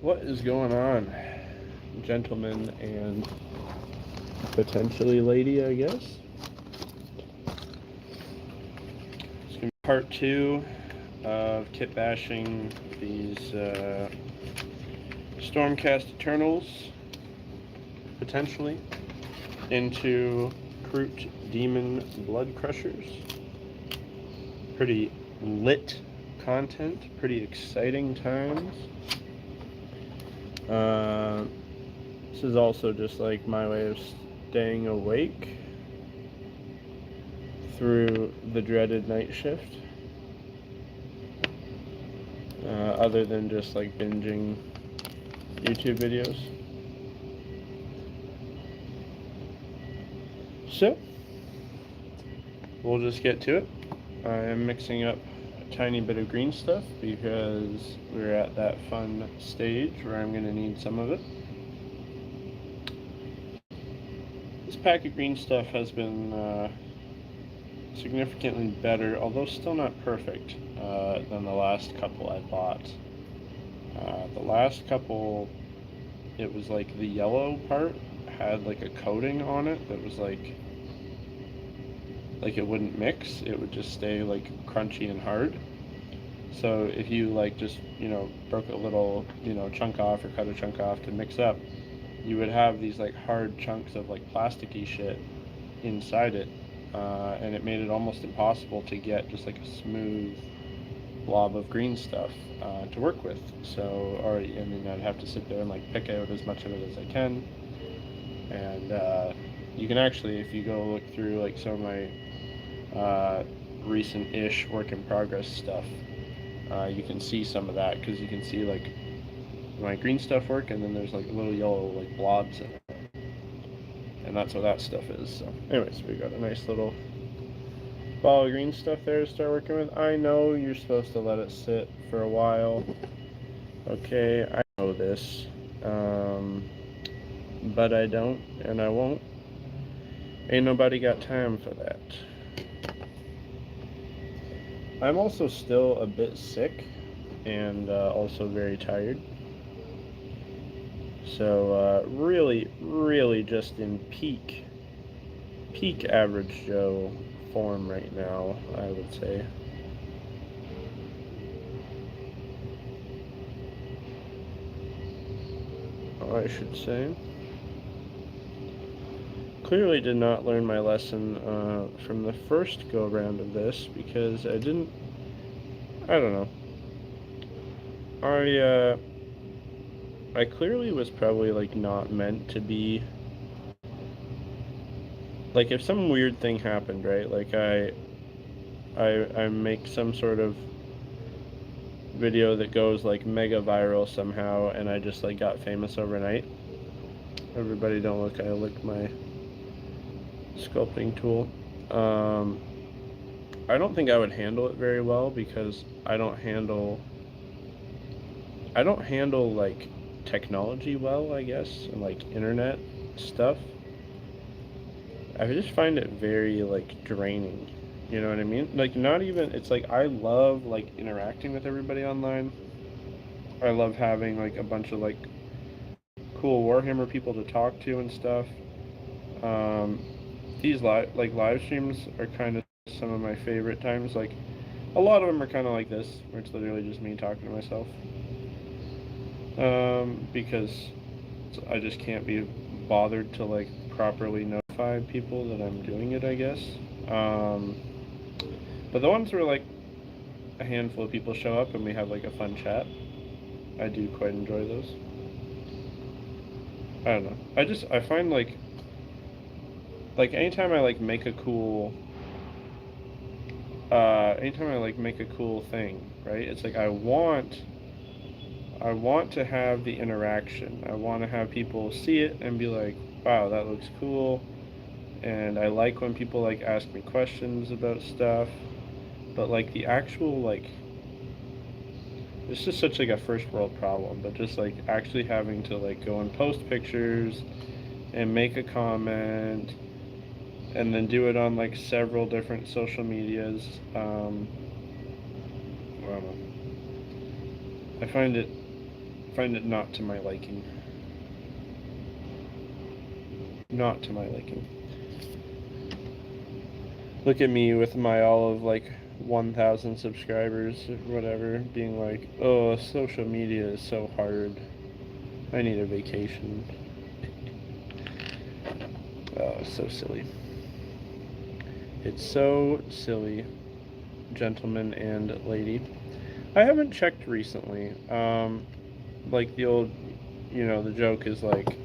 What is going on, gentlemen and potentially lady, I guess? It's going to be part 2 of kitbashing these Stormcast Eternals, potentially, into Kroot Demon Blood Crushers. Pretty lit content, pretty exciting times. This is also just like my way of staying awake through the dreaded night shift. Other than just like binging YouTube videos. So, we'll just get to it. I am mixing up a tiny bit of green stuff because we're at that fun stage where I'm going to need some of it. This pack of green stuff has been significantly better, although still not perfect, than the last couple I bought. The last couple, it was like the yellow part had like a coating on it that was like it wouldn't mix. It would just stay like crunchy and hard. So if you like just, broke a little, chunk off or cut a chunk off to mix up, you would have these like hard chunks of like plasticky shit inside it. And it made it almost impossible to get just like a smooth blob of green stuff to work with. So, and then I'd have to sit there and like pick out as much of it as I can. And you can actually, if you go look through like some of my recent-ish work in progress stuff, you can see some of that, because you can see like my green stuff work, and then there's like little yellow like blobs in it, and that's what that stuff is. So anyways, we got a nice little ball of green stuff there to start working with. I know you're supposed to let it sit for a while. Okay, I know this, but I don't, and I won't. Ain't nobody got time for that. I'm also still a bit sick, and also very tired. So really just in peak average Joe form right now, I would say. I should say. Clearly did not learn my lesson from the first go round of this, because I don't know. I clearly was probably like not meant to be, like, if some weird thing happened, right? Like I make some sort of video that goes like mega viral somehow, and I just like got famous overnight. Everybody don't look, I licked my sculpting tool. I don't think I would handle it very well, because I don't handle like technology well, I guess, and like internet stuff. I just find it very like draining. You know what I mean? Like, not even, it's like I love like interacting with everybody online. I love having like a bunch of like cool Warhammer people to talk to and stuff. These live streams are kind of some of my favorite times. Like, a lot of them are kind of like this, where it's literally just me talking to myself. Because I just can't be bothered to like properly notify people that I'm doing it, I guess. But the ones where like a handful of people show up and we have like a fun chat, I do quite enjoy those. I don't know. I find like anytime I like make a cool thing, right? It's like I want to have the interaction. I want to have people see it and be like, wow, that looks cool. And I like when people like ask me questions about stuff. But like the actual like, it's just such like a first world problem, but just like actually having to like go and post pictures and make a comment and then do it on like several different social medias. I don't know. I find it find it not to my liking. Not to my liking. Look at me with my all of like 1,000 subscribers or whatever, being like, oh, social media is so hard. I need a vacation. Oh, so silly. It's so silly, gentleman and lady. I haven't checked recently. Like the old, the joke is like,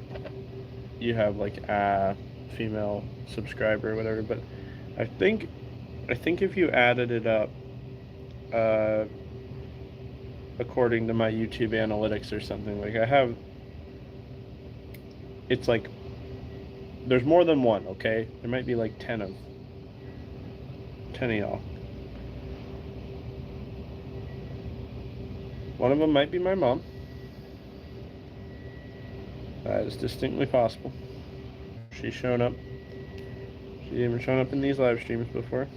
you have like a female subscriber or whatever, but I think if you added it up, according to my YouTube analytics or something, like it's like, there's more than one, okay? There might be like 10 of y'all. One of them might be my mom. That is distinctly possible. She's shown up. She's even shown up in these live streams before.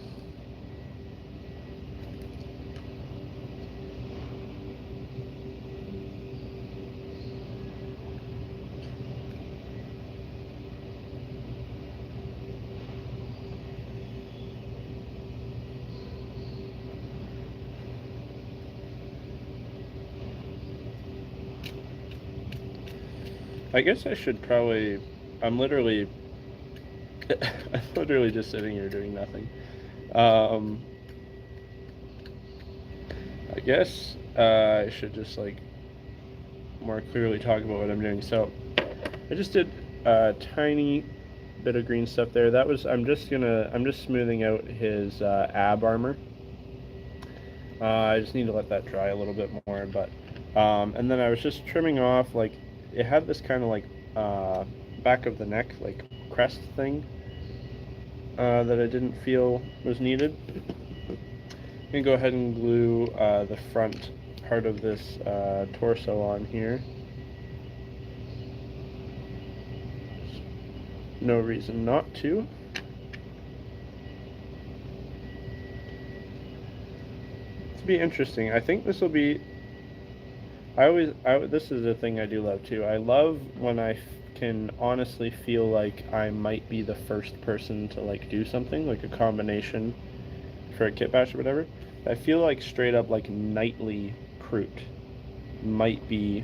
I guess I should probably, I'm literally just sitting here doing nothing. I guess I should just like more clearly talk about what I'm doing. So I just did a tiny bit of green stuff there. That was, I'm just smoothing out his ab armor. I just need to let that dry a little bit more, but and then I was just trimming off, like, it had this kind of like back of the neck like crest thing that I didn't feel was needed. I'm gonna go ahead and glue the front part of this torso on here. No reason not to. It's be interesting. I think this will be. This is a thing I do love too. I love when I can honestly feel like I might be the first person to like do something, like a combination for a kit bash or whatever. I feel like straight up like nightly Kroot might be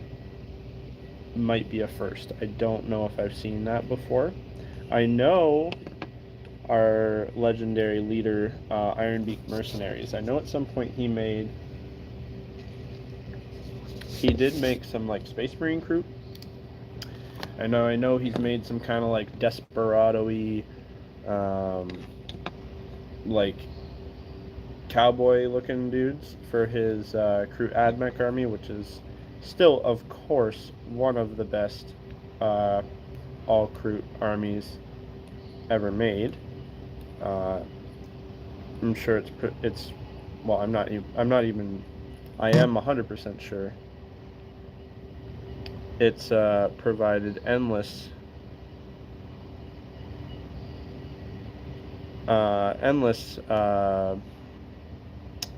a first. I don't know if I've seen that before. I know our legendary leader, Iron Beak Mercenaries. I know at some point he did make some like Space Marine Kroot. I know he's made some kind of like desperado-y, like cowboy looking dudes for his Kroot Admech army, which is still, of course, one of the best all Kroot armies ever made. I'm sure it's well, I am 100% sure it's provided endless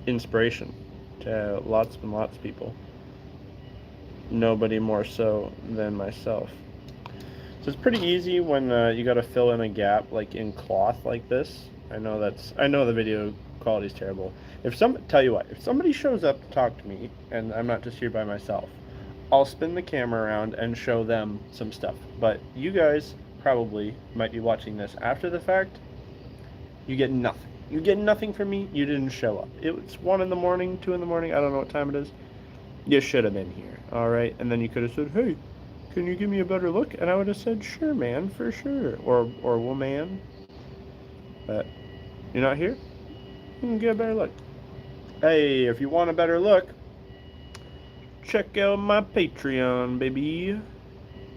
inspiration to lots and lots of people. Nobody more so than myself. So it's pretty easy when you got to fill in a gap like in cloth like this. I know the video quality is terrible. Tell you what, if somebody shows up to talk to me and I'm not just here by myself, I'll spin the camera around and show them some stuff. But you guys probably might be watching this after the fact. You get nothing. You get nothing from me. You didn't show up. It's 1 in the morning, 2 in the morning. I don't know what time it is. You should have been here. All right. And then you could have said, hey, can you give me a better look? And I would have said, sure, man, for sure. Or woman. But you're not here? You can get a better look. Hey, if you want a better look, check out my Patreon, baby.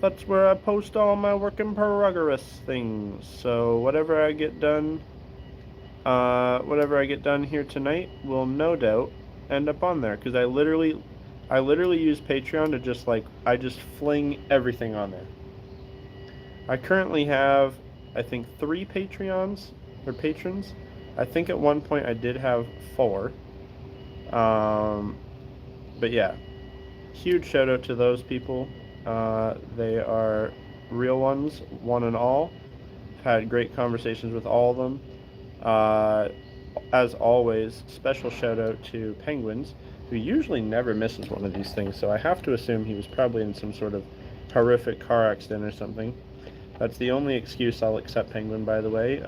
That's where I post all my work in progress things. So whatever I get done here tonight will no doubt end up on there, because I literally use Patreon to just I just fling everything on there. I currently have, I think, 3 Patreons or patrons. I think at one point I did have 4. But yeah. huge shout out to those people. They are real ones, one and all. I've had great conversations with all of them. As always, special shout out to Penguins, who usually never misses one of these things, so I have to assume he was probably in some sort of horrific car accident or something. That's the only excuse I'll accept, Penguin, by the way.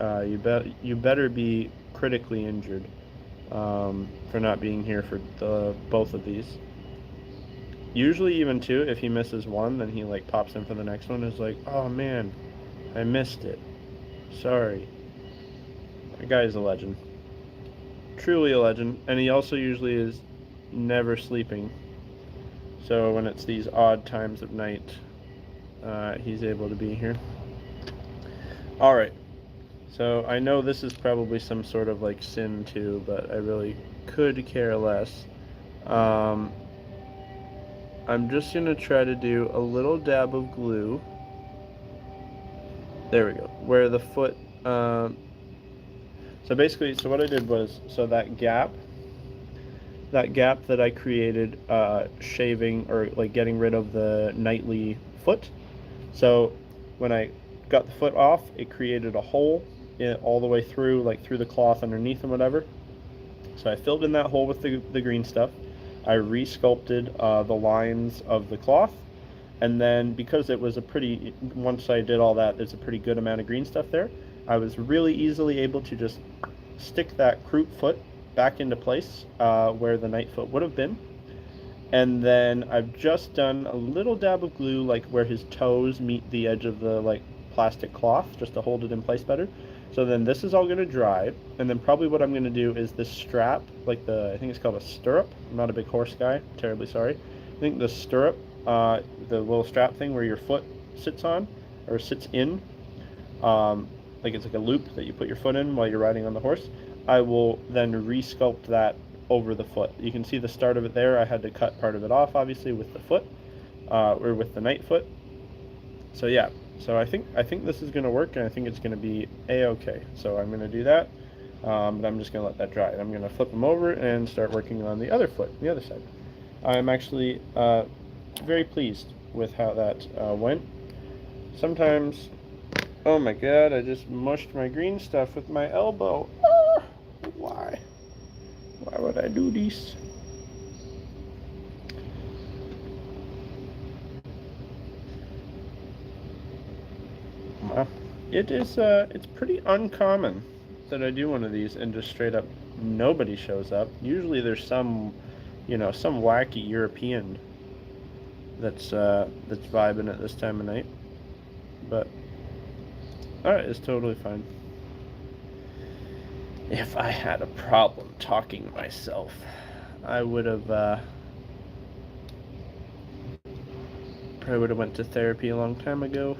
You better be critically injured for not being here for both of these. Usually even two, if he misses one, then he like pops in for the next one. Is like, oh man, I missed it. Sorry. That guy is a legend. Truly a legend. And he also usually is never sleeping. So when it's these odd times of night, he's able to be here. Alright. So I know this is probably some sort of like sin too, but I really could care less. I'm just going to try to do a little dab of glue. There we go. Where the foot... so basically, so what I did was, so that gap that I created shaving or like getting rid of the nightly foot. So when I got the foot off, it created a hole all the way through, like through the cloth underneath and whatever. So I filled in that hole with the green stuff. I re-sculpted the lines of the cloth, and then because it was once I did all that, there's a pretty good amount of green stuff there, I was really easily able to just stick that Kroot foot back into place where the night foot would have been. And then I've just done a little dab of glue like where his toes meet the edge of the like plastic cloth, just to hold it in place better. So then this is all going to dry, and then probably what I'm going to do is this strap, like I think it's called a stirrup. I'm not a big horse guy, terribly sorry. I think the stirrup, the little strap thing where your foot sits on, or sits in, like it's like a loop that you put your foot in while you're riding on the horse. I will then re-sculpt that over the foot. You can see the start of it there. I had to cut part of it off, obviously, with the foot, or with the night foot. So yeah. So I think this is going to work, and I think it's going to be a-okay. So I'm going to do that, but I'm just going to let that dry. And I'm going to flip them over and start working on the other foot, the other side. I'm actually very pleased with how that went. Sometimes, oh my god, I just mushed my green stuff with my elbow. Ah, why? Why would I do this? It's pretty uncommon that I do one of these and just straight up nobody shows up. Usually there's some wacky European that's vibing at this time of night. But alright, it's totally fine. If I had a problem talking to myself, I would have probably would have went to therapy a long time ago.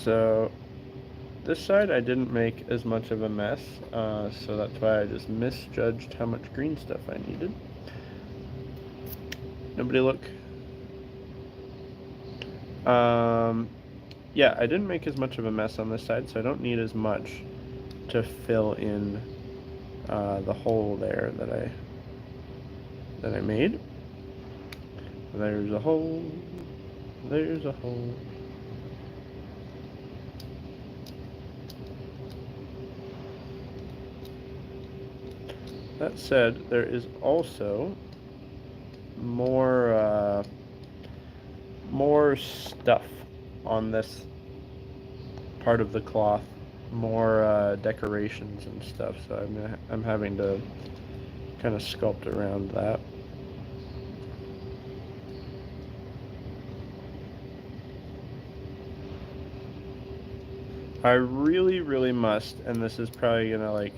So this side I didn't make as much of a mess, so that's why I just misjudged how much green stuff I needed. Nobody look. Yeah, I didn't make as much of a mess on this side, so I don't need as much to fill in the hole there that I made. There's a hole. There's a hole. That said, there is also more stuff on this part of the cloth, more decorations and stuff. So I'm having to kind of sculpt around that. I really, really must, and this is probably gonna like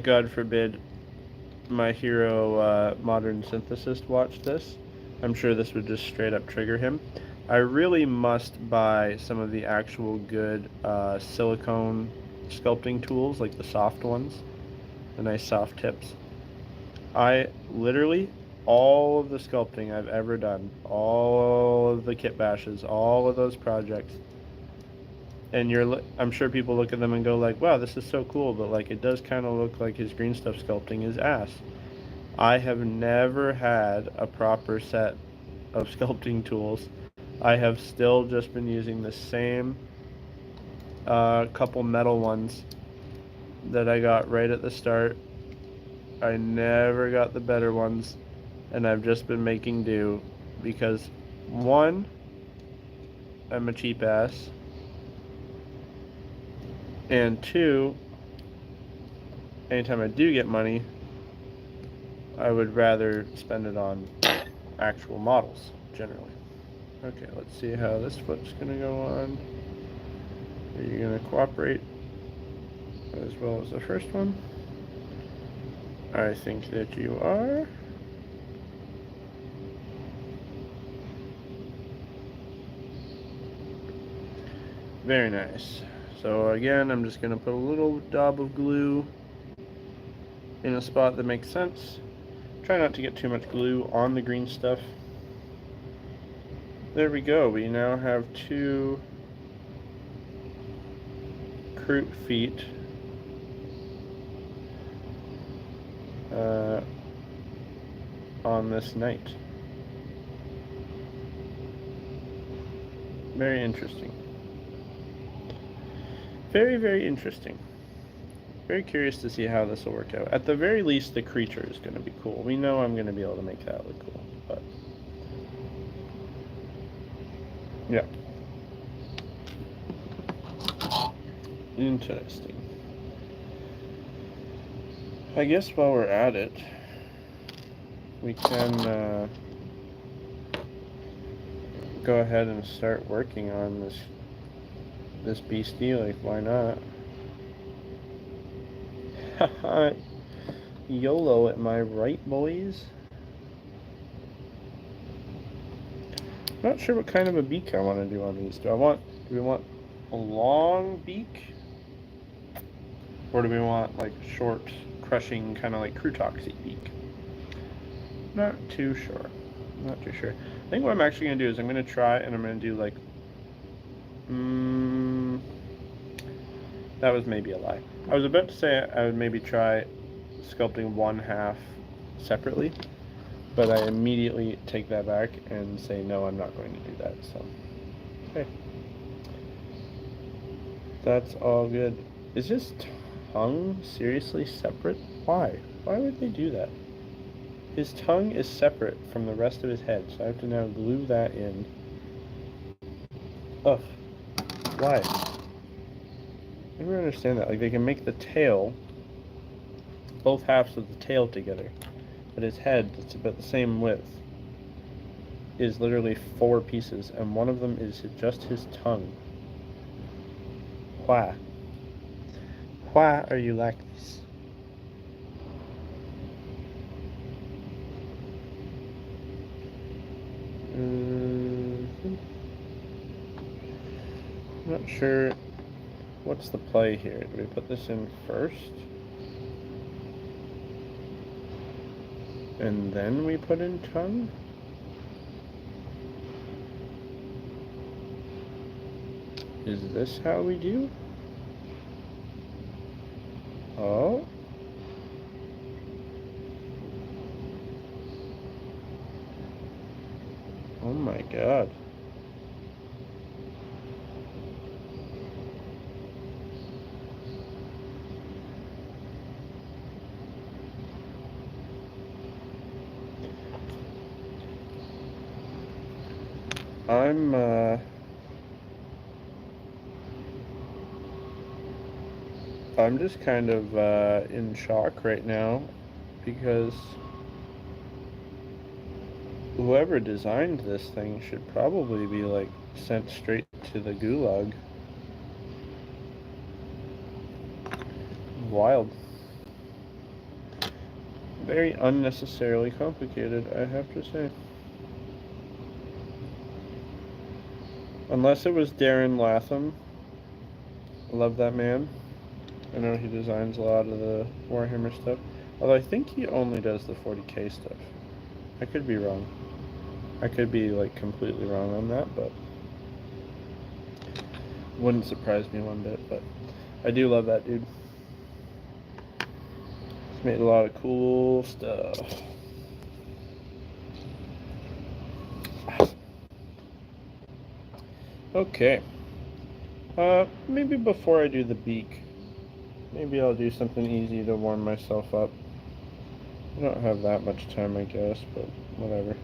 God forbid my hero modern synthesist watched this. I'm sure this would just straight up trigger him. I really must buy some of the actual good silicone sculpting tools, like the soft ones, the nice soft tips. I literally, all of the sculpting I've ever done, all of the kit bashes, all of those projects, and I'm sure people look at them and go like, wow, this is so cool, but like it does kind of look like his green stuff sculpting is ass. I have never had a proper set of sculpting tools. I have still just been using the same couple metal ones that I got right at the start. I never got the better ones, and I've just been making do because, one, I'm a cheap ass, and two, anytime I do get money, I would rather spend it on actual models, generally. Okay, let's see how this foot's gonna go on. Are you gonna cooperate as well as the first one? I think that you are. Very nice. So again, I'm just gonna put a little dab of glue in a spot that makes sense. Try not to get too much glue on the green stuff. There we go. We now have 2 Kroot feet on this knight. Very interesting. Very, very interesting. Very curious to see how this will work out. At the very least, the creature is going to be cool. We know I'm going to be able to make that look cool, but yeah. Interesting. I guess while we're at it, we can go ahead and start working on this beastie. Like, why not? Haha. YOLO, am I right, boys? I'm not sure what kind of a beak I want to do on these. Do we want a long beak? Or do we want like short, crushing, kind of like Krootoxy beak? Not too sure. Not too sure. I think what I'm actually going to do is I'm going to try and I'm going to do like... that was maybe a lie. I was about to say I would maybe try sculpting 1/2 separately, but I immediately take that back and say no, I'm not going to do that. So, okay. That's all good. Is his tongue seriously separate? Why? Why would they do that? His tongue is separate from the rest of his head, so I have to now glue that in. Ugh. Why? I never understand that. Like, they can make the tail, both halves of the tail together, but his head, that's about the same width, is literally 4 pieces, and one of them is just his tongue. Why? Why are you like this? I'm not sure what's the play here. Do we put this in first? And then we put in tongue? Is this how we do? Oh? Oh my god. I'm just kind of in shock right now because whoever designed this thing should probably be like sent straight to the gulag. Wild. Very unnecessarily complicated, I have to say. Unless it was Darren Latham. I love that man. I know he designs a lot of the Warhammer stuff. Although I think he only does the 40k stuff. I could be wrong. I could be like completely wrong on that, but Wouldn't surprise me one bit, but I do love that dude. He's made a lot of cool stuff. Okay. Maybe before I do the beak, maybe I'll do something easy to warm myself up. I don't have that much time, I guess, but whatever.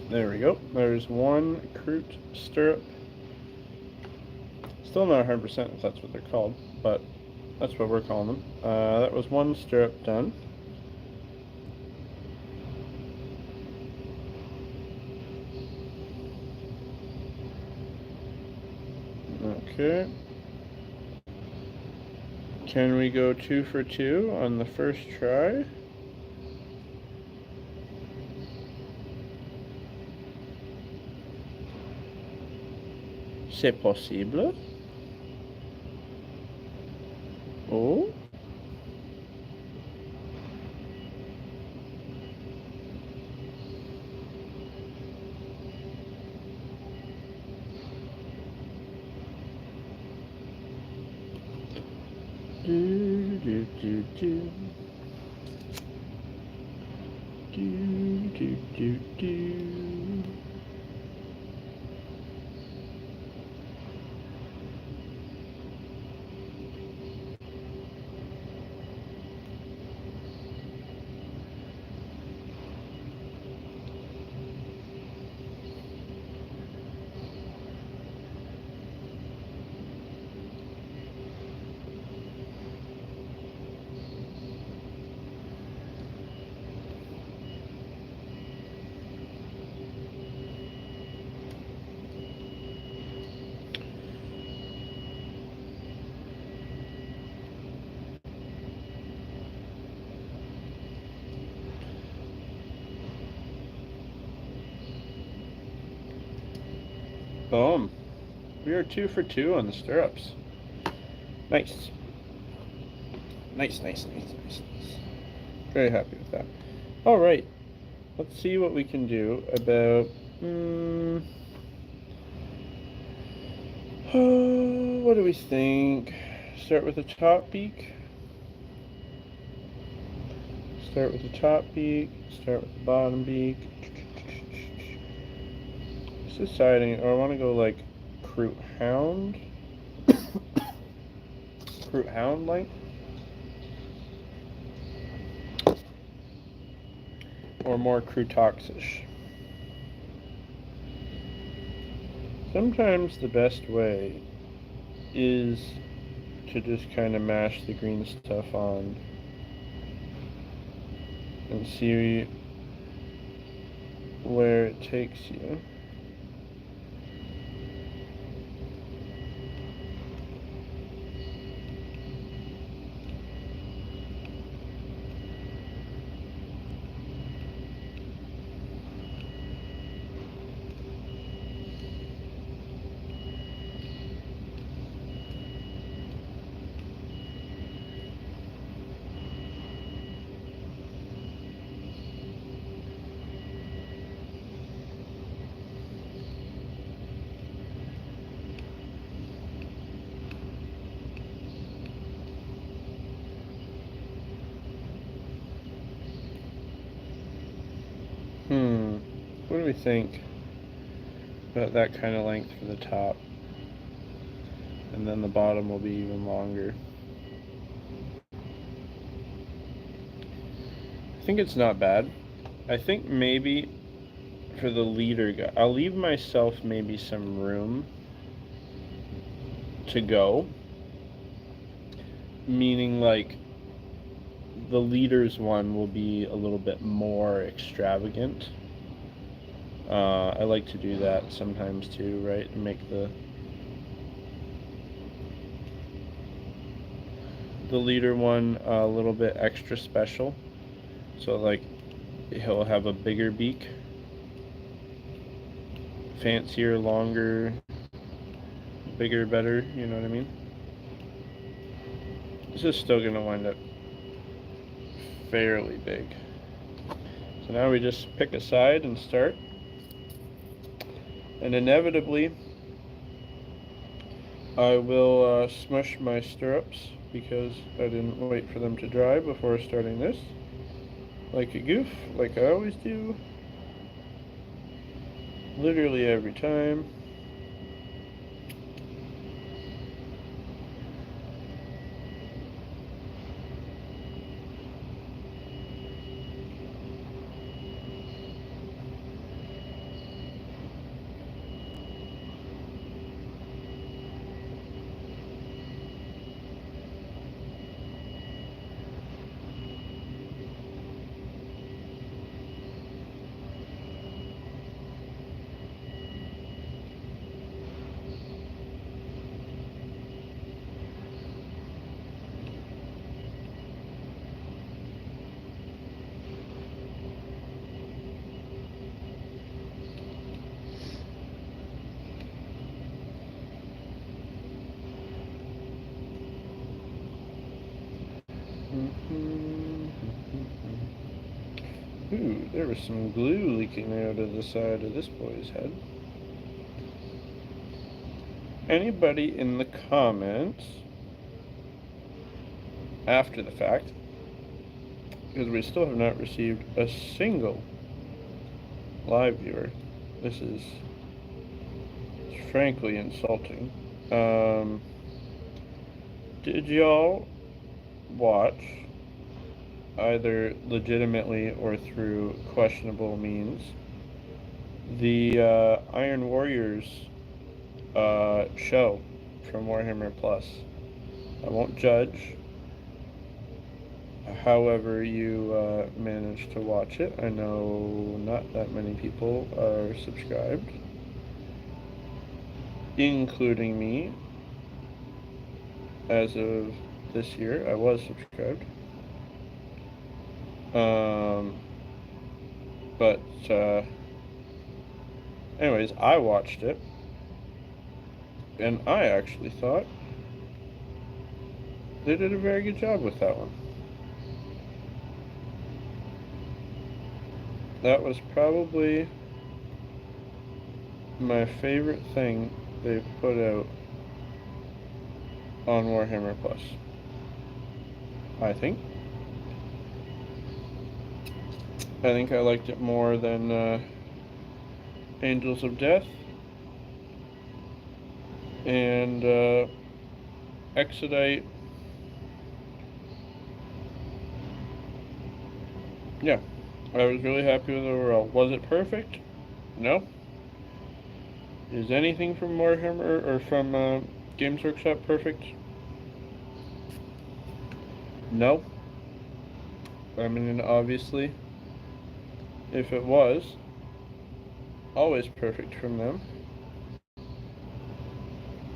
There we go. There's one Kroot stirrup. Still not 100% if that's what they're called, but that's what we're calling them. That was one stirrup done. Okay. Can we go 2 for 2 on the first try? C'est possible. Oh. Do do do do. Do do do do. Boom. We are 2 for 2 on the stirrups. Nice. Nice. Very happy with that. All right. Let's see what we can do about... what do we think? Start with the top beak. Start with the top beak. Start with the bottom beak. Just deciding, or I want to go like Kroot Hound. Kroot Hound length. Or more Kroot Toxish. Sometimes the best way is to just kind of mash the green stuff on and see where it takes you. do we think about that kind of length for the top? And then the bottom will be even longer. I think it's not bad. I think maybe for the leader guy, I'll leave myself maybe some room to go. Meaning, like, the leader's one will be a little bit more extravagant. I like to do that sometimes too, right? And make the leader one a little bit extra special. So, like, he'll have a bigger beak, fancier, longer, bigger, better, you know what I mean? This is still going to wind up fairly big. So now we just pick a side and start. And inevitably, I will smush my stirrups because I didn't wait for them to dry before starting this. Like a goof, like I always do. Literally every time. Ooh, there was some glue leaking out of the side of this boy's head. Anybody in the comments after the fact, because we still have not received a single live viewer. This is frankly insulting. Did y'all watch, either legitimately or through questionable means, the Iron Warriors show from Warhammer Plus? I won't judge however you managed to watch it. I know not that many people are subscribed, including me. As of this year, I was subscribed. But anyways, I watched it, and I actually thought they did a very good job with that one. That was probably my favorite thing they've put out on Warhammer Plus, I think. I think I liked it more than Angels of Death and Exodite. Yeah, I was really happy with it overall. Was it perfect? No. Is anything from Warhammer or from Games Workshop perfect? No. I mean, obviously, if it was always perfect from them,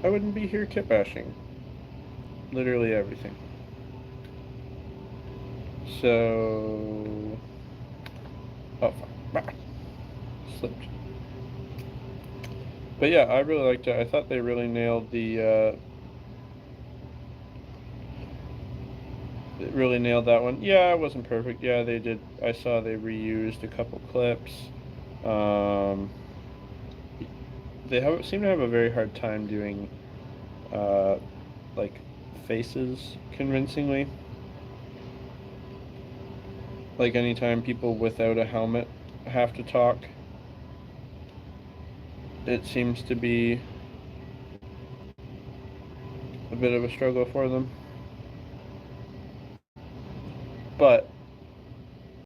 I wouldn't be here kitbashing literally everything. So, oh fuck, slipped. But yeah, I really liked it. I thought they really nailed the really nailed that one. Yeah, it wasn't perfect. Yeah, they did. I saw they reused a couple clips. They seem to have a very hard time doing like faces convincingly. Like anytime people without a helmet have to talk, it seems to be a bit of a struggle for them. But